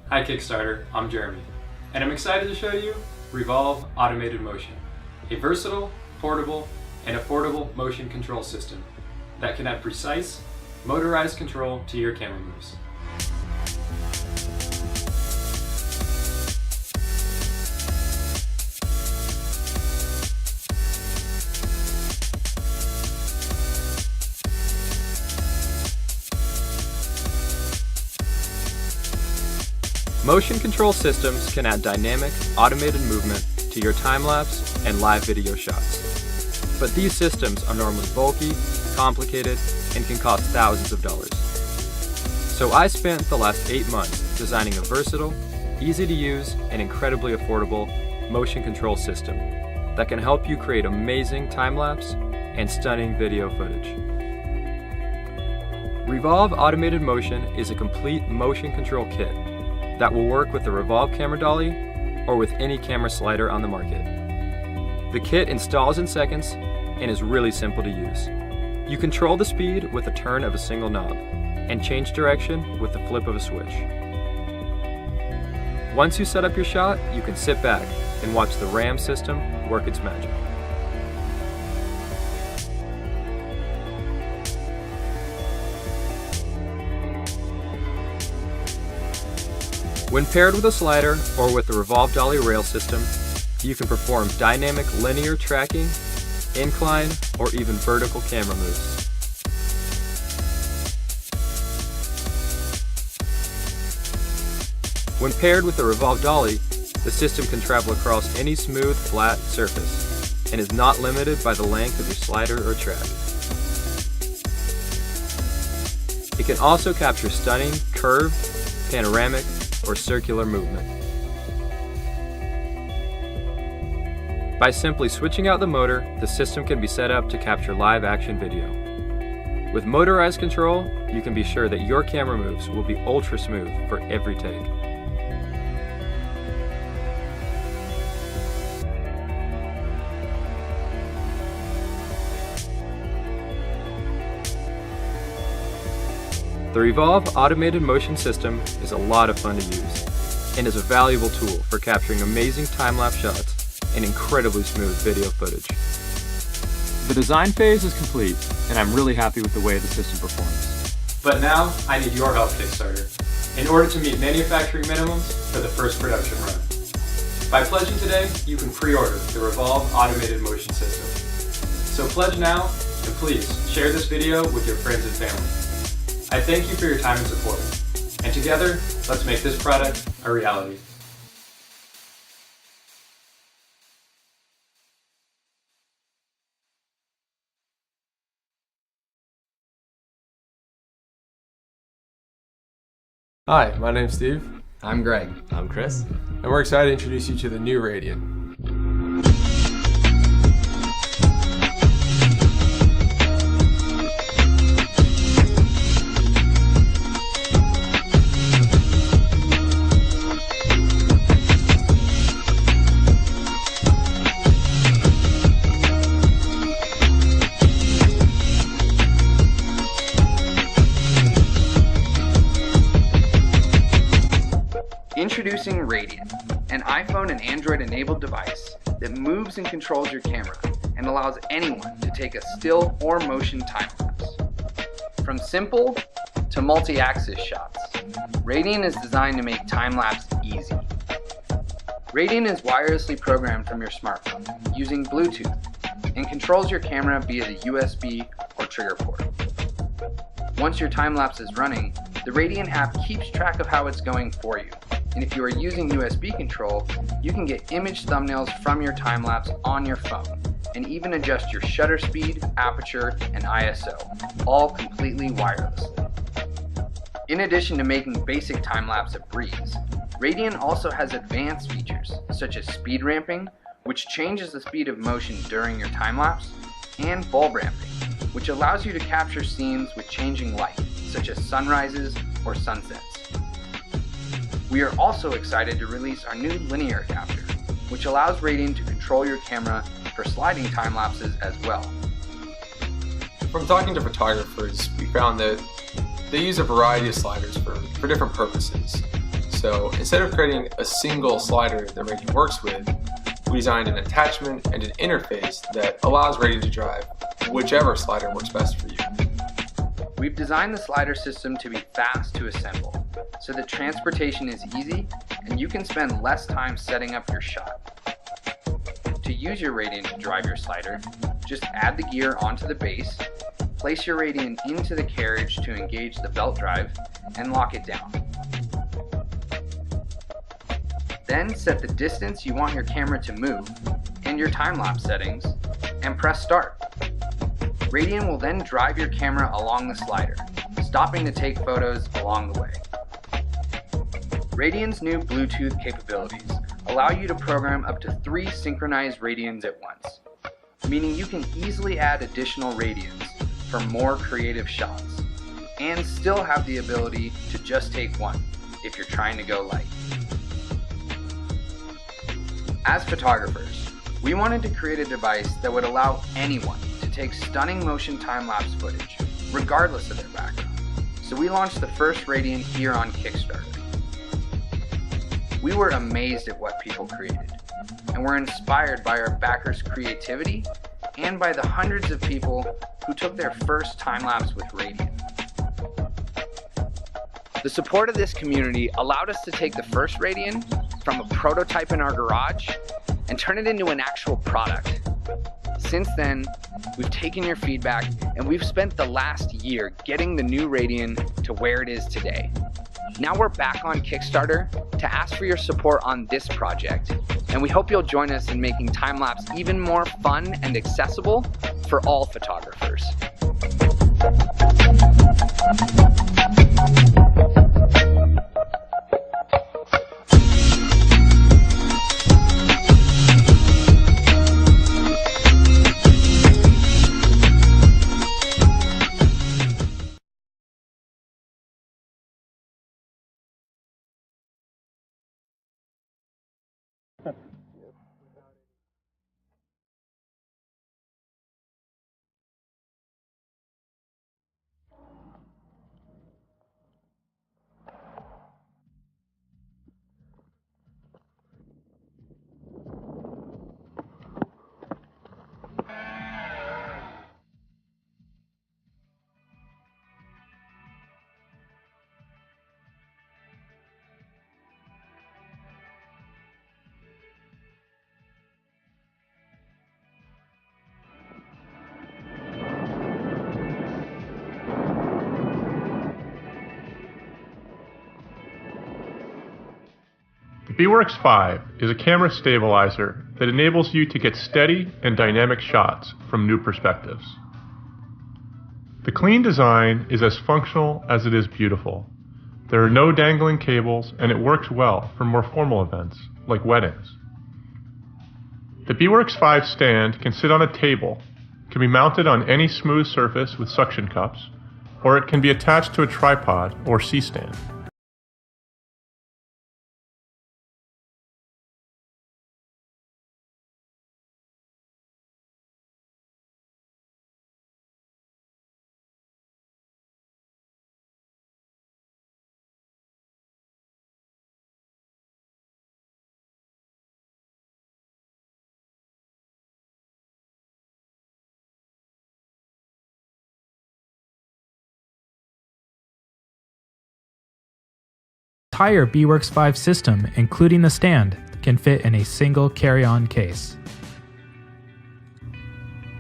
Hi Kickstarter, I'm Jeremy, and I'm excited to show you Revolve Automated Motion, a versatile, portable, and affordable motion control system that can add precise, motorized control to your camera moves. Motion control systems can add dynamic, automated movement to your time-lapse and live video shots. But these systems are normally bulky, complicated, and can cost thousands of dollars. So I spent the last 8 months designing a versatile, easy to use, and incredibly affordable motion control system that can help you create amazing time-lapse and stunning video footage. Revolve Automated Motion is a complete motion control kit that will work with the Revolve camera dolly or with any camera slider on the market. The kit installs in seconds and is really simple to use. You control the speed with a turn of a single knob and change direction with the flip of a switch. Once you set up your shot, you can sit back and watch the RAM system work its magic. When paired with a slider or with the Revolve Dolly rail system, you can perform dynamic linear tracking, incline, or even vertical camera moves. When paired with the Revolve Dolly, the system can travel across any smooth, flat surface and is not limited by the length of your slider or track. It can also capture stunning, curved, panoramic, or circular movement. By simply switching out the motor, the system can be set up to capture live action video. With motorized control, you can be sure that your camera moves will be ultra smooth for every take. The Revolve Automated Motion System is a lot of fun to use and is a valuable tool for capturing amazing time-lapse shots and incredibly smooth video footage. The design phase is complete, and I'm really happy with the way the system performs. But now, I need your help, Kickstarter, in order to meet manufacturing minimums for the first production run. By pledging today, you can pre-order the Revolve Automated Motion System. So pledge now, and please share this video with your friends and family. I thank you for your time and support, and together, let's make this product a reality. Hi, my name's Steve. I'm Greg. I'm Chris. And we're excited to introduce you to the new Radian. Introducing Radian, an iPhone and Android enabled device that moves and controls your camera and allows anyone to take a still or motion time-lapse. From simple to multi-axis shots, Radian is designed to make time-lapse easy. Radian is wirelessly programmed from your smartphone using Bluetooth and controls your camera via the USB or trigger port. Once your time-lapse is running, the Radian app keeps track of how it's going for you. And if you are using USB control, you can get image thumbnails from your time-lapse on your phone and even adjust your shutter speed, aperture, and ISO, all completely wirelessly. In addition to making basic time-lapse a breeze, Radian also has advanced features such as speed ramping, which changes the speed of motion during your time-lapse, and bulb ramping, which allows you to capture scenes with changing light, such as sunrises or sunsets. We are also excited to release our new linear capture, which allows Radian to control your camera for sliding time-lapses as well. From talking to photographers, we found that they use a variety of sliders for different purposes. So instead of creating a single slider that Radian works with, we designed an attachment and an interface that allows Radian to drive whichever slider works best for you. We've designed the slider system to be fast to assemble, so that transportation is easy and you can spend less time setting up your shot. To use your Radian to drive your slider, just add the gear onto the base, place your Radian into the carriage to engage the belt drive, and lock it down. Then set the distance you want your camera to move and your time-lapse settings, and press start. Radian will then drive your camera along the slider, stopping to take photos along the way. Radian's new Bluetooth capabilities allow you to program up to 3 synchronized Radians at once, meaning you can easily add additional Radians for more creative shots, and still have the ability to just take one if you're trying to go light. As photographers, we wanted to create a device that would allow anyone to take stunning motion time-lapse footage, regardless of their background. So we launched the first Radian here on Kickstarter. We were amazed at what people created, and were inspired by our backers' creativity and by the hundreds of people who took their first time-lapse with Radian. The support of this community allowed us to take the first Radian from a prototype in our garage and turn it into an actual product. Since then, we've taken your feedback and we've spent the last year getting the new Radian to where it is today. Now we're back on Kickstarter to ask for your support on this project, and we hope you'll join us in making time-lapse even more fun and accessible for all photographers. The BWorks 5 is a camera stabilizer that enables you to get steady and dynamic shots from new perspectives. The clean design is as functional as it is beautiful. There are no dangling cables, and it works well for more formal events, like weddings. The BWorks 5 stand can sit on a table, can be mounted on any smooth surface with suction cups, or it can be attached to a tripod or C-stand. The entire BWorks 5 system, including the stand, can fit in a single carry-on case.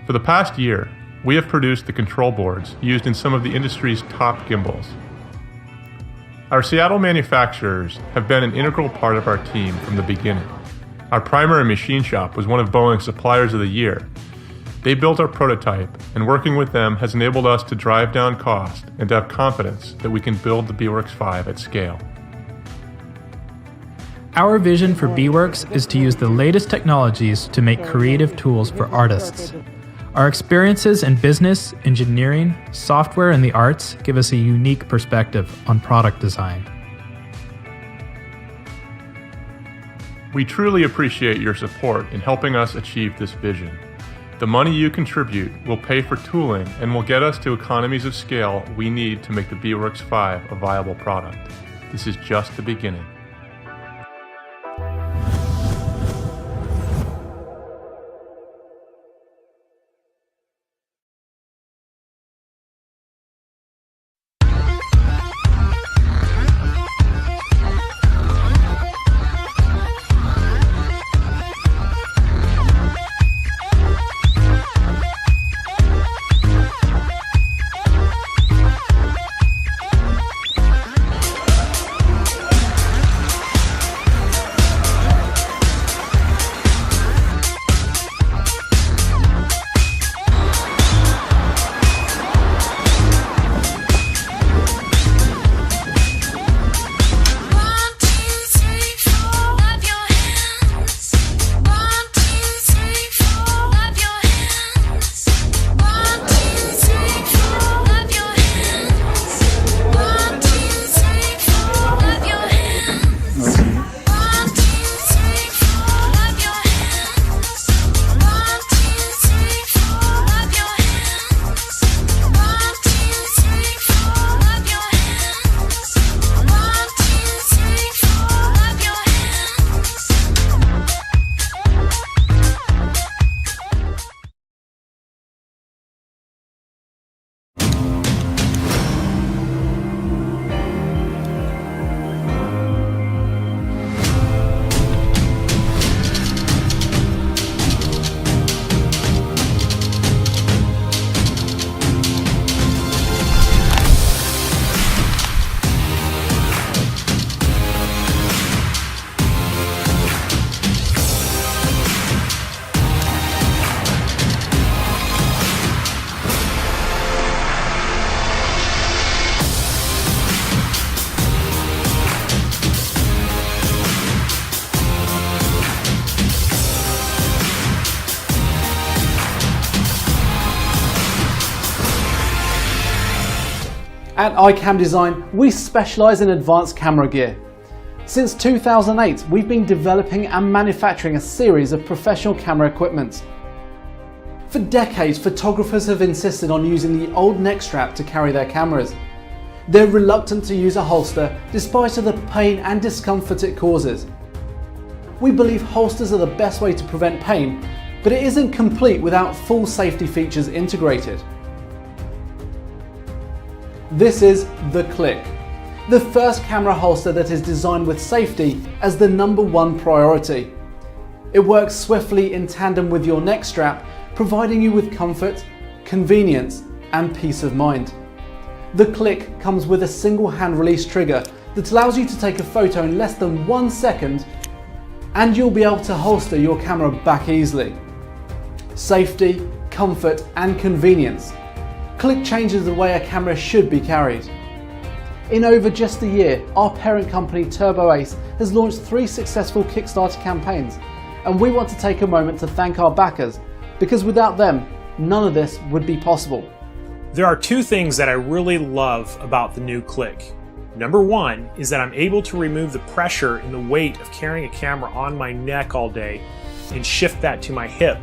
For the past year, we have produced the control boards used in some of the industry's top gimbals. Our Seattle manufacturers have been an integral part of our team from the beginning. Our primary machine shop was one of Boeing's suppliers of the year. They built our prototype, and working with them has enabled us to drive down cost and to have confidence that we can build the BWorks 5 at scale. Our vision for Beeworks is to use the latest technologies to make creative tools for artists. Our experiences in business, engineering, software, and the arts give us a unique perspective on product design. We truly appreciate your support in helping us achieve this vision. The money you contribute will pay for tooling and will get us to economies of scale we need to make the Beeworks 5 a viable product. This is just the beginning. At iCam Design, we specialise in advanced camera gear. Since 2008, we've been developing and manufacturing a series of professional camera equipment. For decades, photographers have insisted on using the old neck strap to carry their cameras. They're reluctant to use a holster despite the pain and discomfort it causes. We believe holsters are the best way to prevent pain, but it isn't complete without full safety features integrated. This is the Click, the first camera holster that is designed with safety as the #1 priority. It works swiftly in tandem with your neck strap, providing you with comfort, convenience, and peace of mind. The Click comes with a single hand release trigger that allows you to take a photo in less than 1 second, and you'll be able to holster your camera back easily. Safety, comfort, and convenience. Click changes the way a camera should be carried. In over just a year, our parent company Turbo Ace has launched 3 successful Kickstarter campaigns, and we want to take a moment to thank our backers, because without them, none of this would be possible. There are 2 things that I really love about the new Click. Number 1 is that I'm able to remove the pressure and the weight of carrying a camera on my neck all day and shift that to my hip.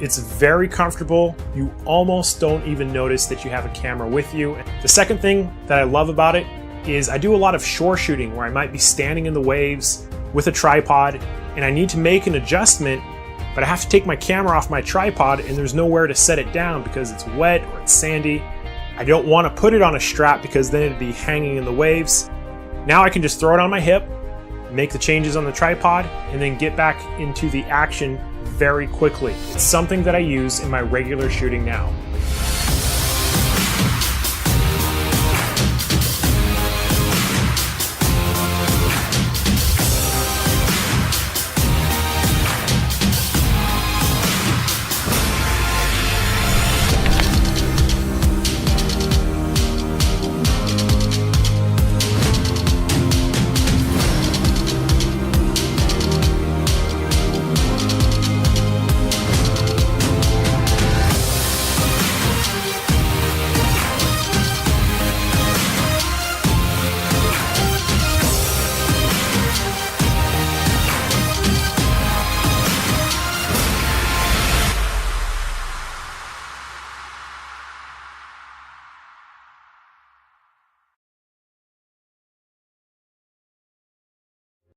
It's very comfortable. You almost don't even notice that you have a camera with you. The second thing that I love about it is I do a lot of shore shooting where I might be standing in the waves with a tripod and I need to make an adjustment, but I have to take my camera off my tripod and there's nowhere to set it down because it's wet or it's sandy. I don't want to put it on a strap because then it'd be hanging in the waves. Now I can just throw it on my hip, make the changes on the tripod, and then get back into the action very quickly. It's something that I use in my regular shooting now.